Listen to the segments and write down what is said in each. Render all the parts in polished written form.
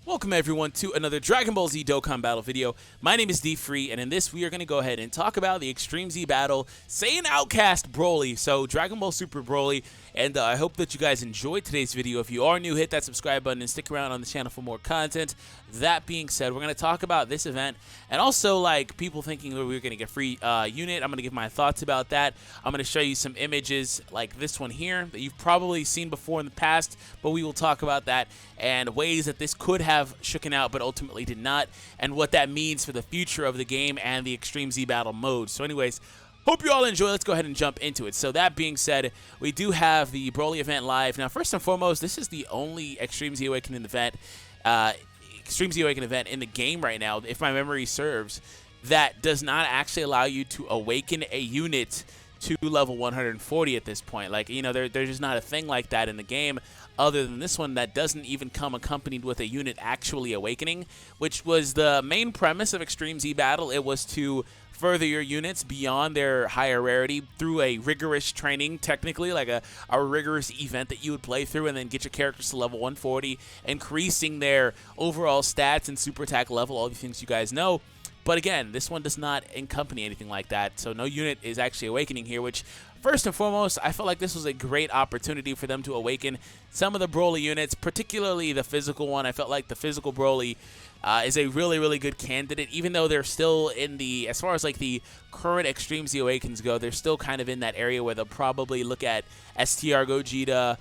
Welcome everyone to another Dragon Ball Z Dokkan Battle video. My name is DFree, and in this we are going to go ahead and talk about the Extreme Z Battle Saiyan Outcast Broly. So Dragon Ball Super Broly, and I hope that you guys enjoyed today's video. If you are new, hit that subscribe button and stick around on the channel for more content. That being said, we're going to talk about this event, and also like people thinking that we were going to get free unit. I'm going to give my thoughts about that. I'm going to show you some images like this one here that you've probably seen before in the past, but we will talk about that and ways that this could have shooken out but ultimately did not, and what that means for the future of the game and the Extreme Z Battle mode. So anyways, hope you all enjoy. Let's go ahead and jump into it. So that being said, we do have the Broly event live. Now first and foremost, this is the only Extreme Z Awakening event in the game right now, if my memory serves, that does not actually allow you to awaken a unit to level 140 at this point. Like, you know, there's just not a thing like that in the game other than this one that doesn't even come accompanied with a unit actually awakening, which was the main premise of Extreme Z Battle. It was to further your units beyond their higher rarity through a rigorous training, technically, like a rigorous event that you would play through, and then get your characters to level 140, increasing their overall stats and super attack level, all the things you guys know. But again, this one does not accompany anything like that, so no unit is actually awakening here, which, first and foremost, I felt like this was a great opportunity for them to awaken some of the Broly units, particularly the physical one. I felt like the physical Broly is a really, really good candidate, even though they're still in the, as far as like the current Extreme Z Awakens go, they're still kind of in that area where they'll probably look at STR Gogeta,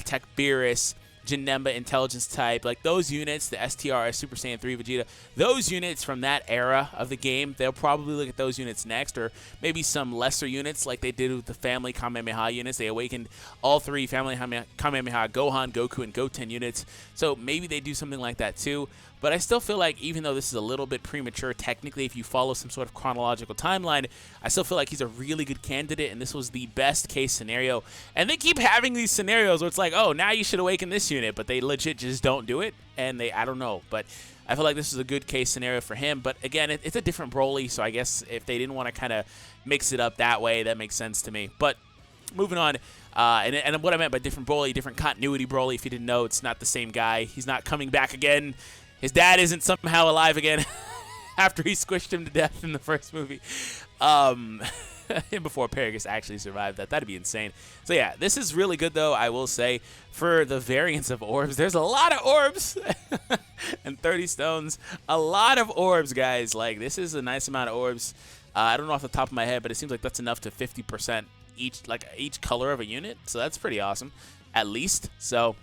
Tech Beerus, Janemba Intelligence type, like those units, the STR Super Saiyan 3 Vegeta, those units from that era of the game, they'll probably look at those units next, or maybe some lesser units like they did with the Family Kamehameha units. They awakened all three Family Kamehameha Gohan, Goku, and Goten units, so maybe they do something like that too. But I still feel like, even though this is a little bit premature, technically, if you follow some sort of chronological timeline, I still feel like he's a really good candidate, and this was the best case scenario. And they keep having these scenarios where it's like, oh, now you should awaken this unit, but they legit just don't do it, and I don't know. But I feel like this is a good case scenario for him. But again, it's a different Broly, so I guess if they didn't want to kind of mix it up that way, that makes sense to me. But moving on, and what I meant by different Broly, different continuity Broly, if you didn't know, it's not the same guy. He's not coming back again. His dad isn't somehow alive again after he squished him to death in the first movie. Before Paragus actually survived that. That'd be insane. So yeah, this is really good though, I will say, for the variance of orbs. There's a lot of orbs and 30 stones. A lot of orbs, guys. Like, this is a nice amount of orbs. I don't know off the top of my head, but it seems like that's enough to 50% each color of a unit. So that's pretty awesome, at least. So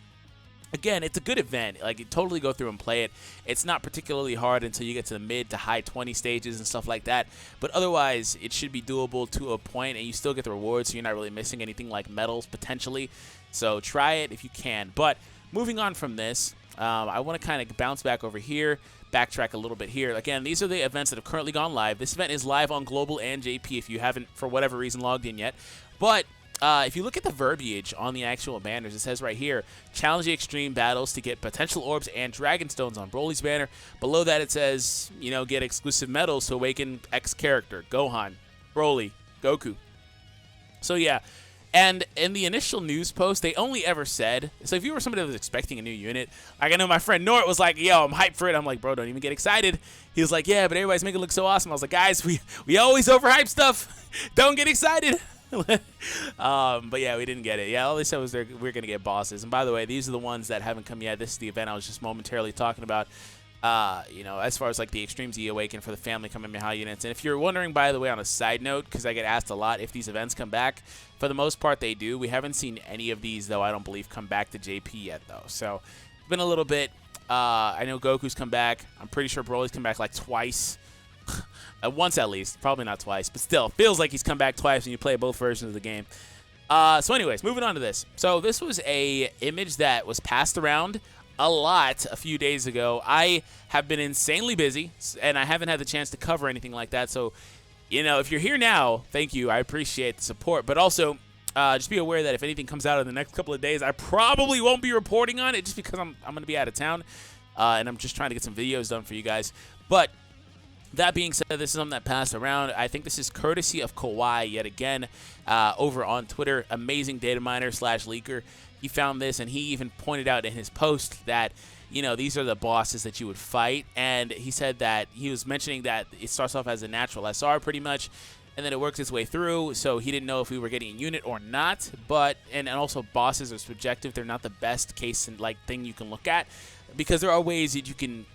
again, it's a good event. Like, you totally go through and play it. It's not particularly hard until you get to the mid to high 20 stages and stuff like that. But otherwise, it should be doable to a point, and you still get the rewards, so you're not really missing anything like medals, potentially. So try it if you can. But moving on from this, I want to kind of bounce back over here, backtrack a little bit here. Again, these are the events that have currently gone live. This event is live on Global and JP if you haven't, for whatever reason, logged in yet. But if you look at the verbiage on the actual banners, it says right here, challenge the extreme battles to get potential orbs and dragon stones on Broly's banner. Below that it says, you know, get exclusive medals to awaken X character, Gohan, Broly, Goku. So yeah, and in the initial news post, they only ever said, so if you were somebody that was expecting a new unit, like I know my friend Nort was like, yo, I'm hyped for it. I'm like, bro, don't even get excited. He was like, yeah, but everybody's making it look so awesome. I was like, guys, we always overhype stuff. Don't get excited. But yeah, we didn't get it. Yeah, all they said was we're going to get bosses. And by the way, these are the ones that haven't come yet. This is the event I was just momentarily talking about, you know, as far as like the Extreme Z Awaken for the Family Kamehameha units. And if you're wondering, by the way, on a side note, because I get asked a lot if these events come back, for the most part they do. We haven't seen any of these, though, I don't believe, come back to JP yet, though. So it's been a little bit. I know Goku's come back. I'm pretty sure Broly's come back like twice. Once at least, probably not twice, but still, feels like he's come back twice when you play both versions of the game. So anyways, moving on to this. So this was a image that was passed around a lot a few days ago. I have been insanely busy, and I haven't had the chance to cover anything like that. So, you know, if you're here now, thank you. I appreciate the support. But also, just be aware that if anything comes out in the next couple of days, I probably won't be reporting on it just because I'm going to be out of town, and I'm just trying to get some videos done for you guys. But that being said, this is something that passed around. I think this is courtesy of Kawhi yet again over on Twitter. Amazing data miner / leaker. He found this, and he even pointed out in his post that you know, these are the bosses that you would fight. And he said that he was mentioning that it starts off as a natural SR pretty much, and then it works its way through, so he didn't know if we were getting a unit or not. But and also bosses are subjective. They're not the best case and like thing you can look at, because there are ways that you can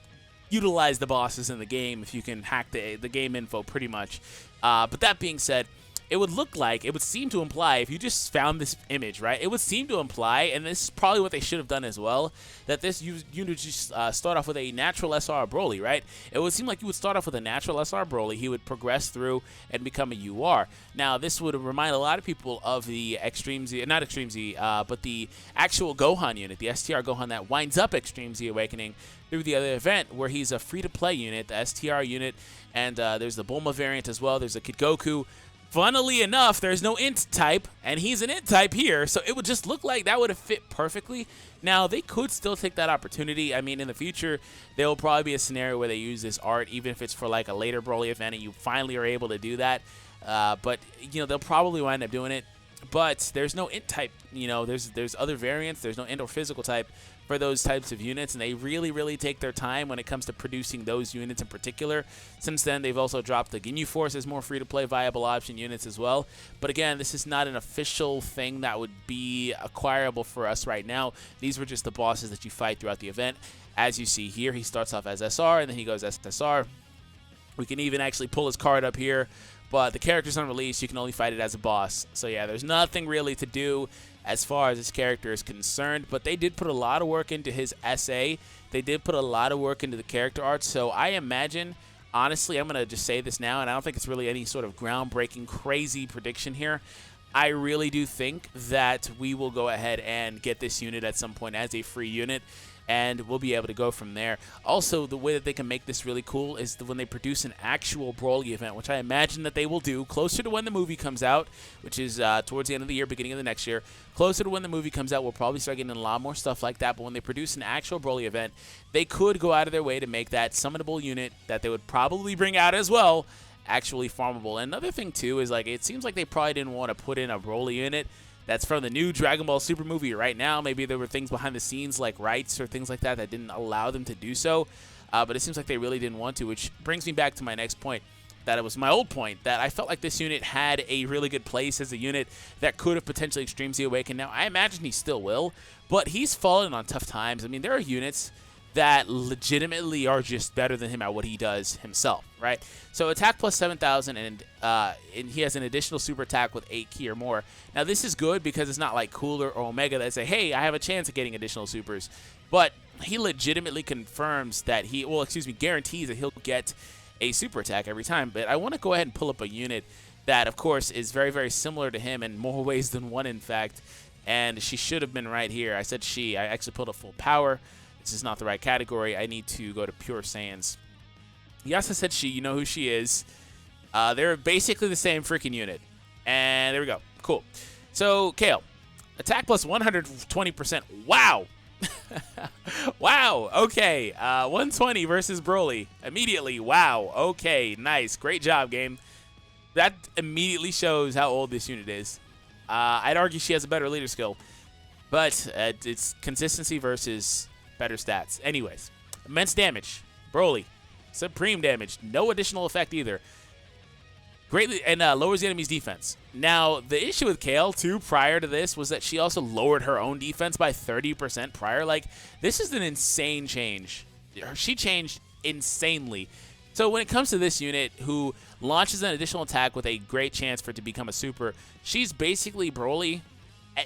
utilize the bosses in the game if you can hack the game info pretty much. But that being said, it would look like, it would seem to imply, if you just found this image, right, it would seem to imply, and this is probably what they should have done as well, that this unit just start off with a natural SR Broly, right? It would seem like you would start off with a natural SR Broly, he would progress through and become a UR. Now, this would remind a lot of people of the Extreme Z, not Extreme Z, but the actual Gohan unit, the STR Gohan that winds up Extreme Z Awakening through the other event, where he's a free-to-play unit, the STR unit, and there's the Bulma variant as well, there's a Kid Goku. Funnily enough, there's no int type, and he's an int type here, so it would just look like that would have fit perfectly. Now, they could still take that opportunity. I mean, in the future, there will probably be a scenario where they use this art, even if it's for like a later Broly event, and you finally are able to do that. But, you know, they'll probably wind up doing it. But there's no int type, you know, there's other variants, there's no int or physical type for those types of units, and they really take their time when it comes to producing those units in particular. Since then, they've also dropped the Ginyu Force as more free-to-play viable option units as well. But again, this is not an official thing that would be acquirable for us right now. These were just the bosses that you fight throughout the event. As you see here, he starts off as SR, and then he goes SSR. We can even actually pull his card up here. But the character's unreleased, you can only fight it as a boss. So yeah, there's nothing really to do as far as this character is concerned. But they did put a lot of work into his SA. They did put a lot of work into the character art. So I imagine, honestly, I'm going to just say this now, and I don't think it's really any sort of groundbreaking, crazy prediction here. I really do think that we will go ahead and get this unit at some point as a free unit, and we'll be able to go from there. Also, the way that they can make this really cool is when they produce an actual Broly event, which I imagine that they will do closer to when the movie comes out, which is towards the end of the year, beginning of the next year. Closer to when the movie comes out, we'll probably start getting a lot more stuff like that. But when they produce an actual Broly event, they could go out of their way to make that summonable unit that they would probably bring out as well actually farmable. And another thing, too, is like it seems like they probably didn't want to put in a Broly unit that's from the new Dragon Ball Super movie right now. Maybe there were things behind the scenes like rights or things like that that didn't allow them to do so. But it seems like they really didn't want to, which brings me back to my next point. That it was my old point, that I felt like this unit had a really good place as a unit that could have potentially Extreme Z Awakened. Now, I imagine he still will, but he's fallen on tough times. I mean, there are units that legitimately are just better than him at what he does himself, right? So attack plus 7,000, and he has an additional super attack with 8 ki or more. Now this is good because it's not like Cooler or Omega that say, hey, I have a chance of getting additional supers. But he legitimately confirms that he, well, excuse me, guarantees that he'll get a super attack every time. But I want to go ahead and pull up a unit that, of course, is very similar to him in more ways than one, in fact. And she should have been right here. I said she. I actually pulled up full power. This is not the right category. I need to go to Pure Saiyans. Yes, I said she. You know who she is. They're basically the same freaking unit. And there we go. Cool. So, Kale. Attack plus 120%. Wow. Wow. Okay. 120 versus Broly. Immediately. Wow. Okay. Nice. Great job, game. That immediately shows how old this unit is. I'd argue she has a better leader skill. But it's consistency versus better stats. Anyways, immense damage. Broly. Supreme damage. No additional effect either. Greatly, and lowers the enemy's defense. Now, the issue with Kale, too, prior to this, was that she also lowered her own defense by 30% prior. Like, this is an insane change. She changed insanely. So when it comes to this unit, who launches an additional attack with a great chance for it to become a super, she's basically Broly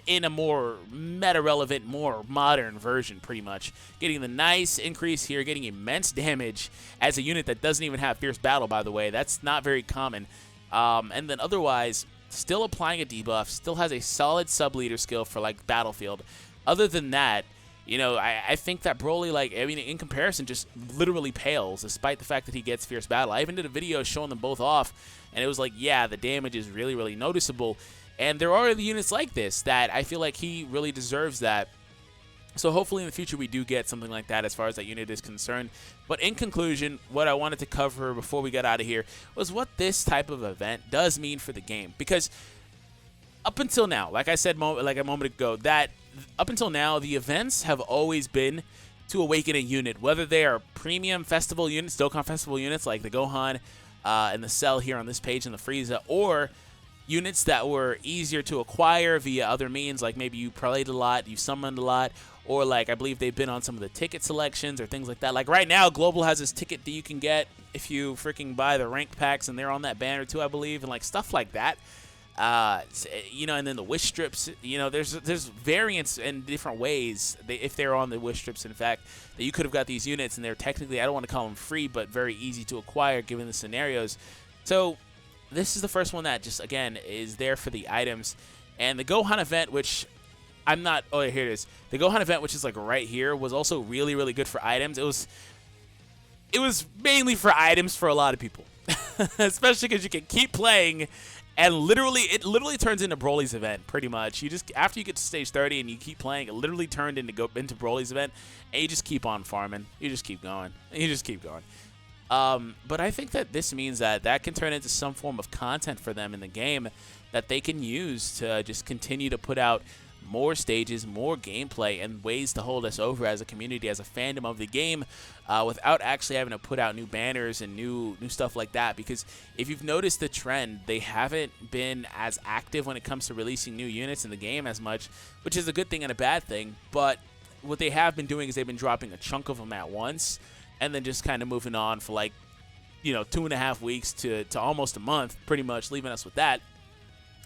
in a more meta-relevant, more modern version, pretty much. Getting the nice increase here, getting immense damage as a unit that doesn't even have Fierce Battle, by the way. That's not very common. And then otherwise, still applying a debuff, still has a solid sub-leader skill for, like, Battlefield. Other than that, you know, I think that Broly, like, I mean, in comparison, just literally pales, despite the fact that he gets Fierce Battle. I even did a video showing them both off, and it was like, yeah, the damage is really noticeable. And there are other units like this that I feel like he really deserves that. So hopefully in the future we do get something like that as far as that unit is concerned. But in conclusion, what I wanted to cover before we got out of here was what this type of event does mean for the game. Because up until now, like I said like a moment ago, that up until now, the events have always been to awaken a unit, whether they are premium festival units, Dokkan festival units like the Gohan and the Cell here on this page and the Frieza, or units that were easier to acquire via other means, like maybe you played a lot, you summoned a lot, or like I believe they've been on some of the ticket selections or things like that. Like right now, Global has this ticket that you can get if you freaking buy the ranked packs, and they're on that banner too, I believe, and like stuff like that. You know, and then the wish strips, you know, there's variants in different ways, if they're on the wish strips, in fact, that you could have got these units, and they're technically, I don't want to call them free, but very easy to acquire given the scenarios. So this is the first one that just, again, is there for the items. And the Gohan event, which I'm not, oh, here it is. The Gohan event, which is like right here, was also really, really good for items. It was mainly for items for a lot of people, especially because you can keep playing. And it literally turns into Broly's event, pretty much. You just, after you get to stage 30 and you keep playing, it literally turned into Broly's event, and you just keep on farming. You just keep going. You just keep going. But I think that this means that can turn into some form of content for them in the game that they can use to just continue to put out more stages, more gameplay, and ways to hold us over as a community, as a fandom of the game, without actually having to put out new banners and new stuff like that. Because if you've noticed the trend, they haven't been as active when it comes to releasing new units in the game as much, which is a good thing and a bad thing. But what they have been doing is they've been dropping a chunk of them at once, and then just kind of moving on for like, you know, 2.5 weeks to almost a month, pretty much, leaving us with that.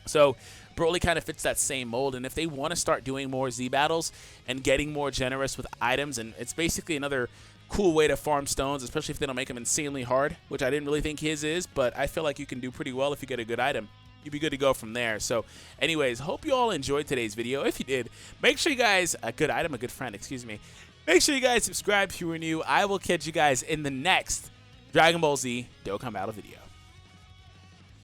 So Broly kind of fits that same mold, and if they want to start doing more Z battles and getting more generous with items, and it's basically another cool way to farm stones, especially if they don't make them insanely hard, which I didn't really think his is, but I feel like you can do pretty well if you get a good item. You'd be good to go from there. So anyways, hope you all enjoyed today's video. If you did, make sure you guys, a good friend, excuse me. Make sure you guys subscribe if you were new. I will catch you guys in the next Dragon Ball Z Dokkan Battle video.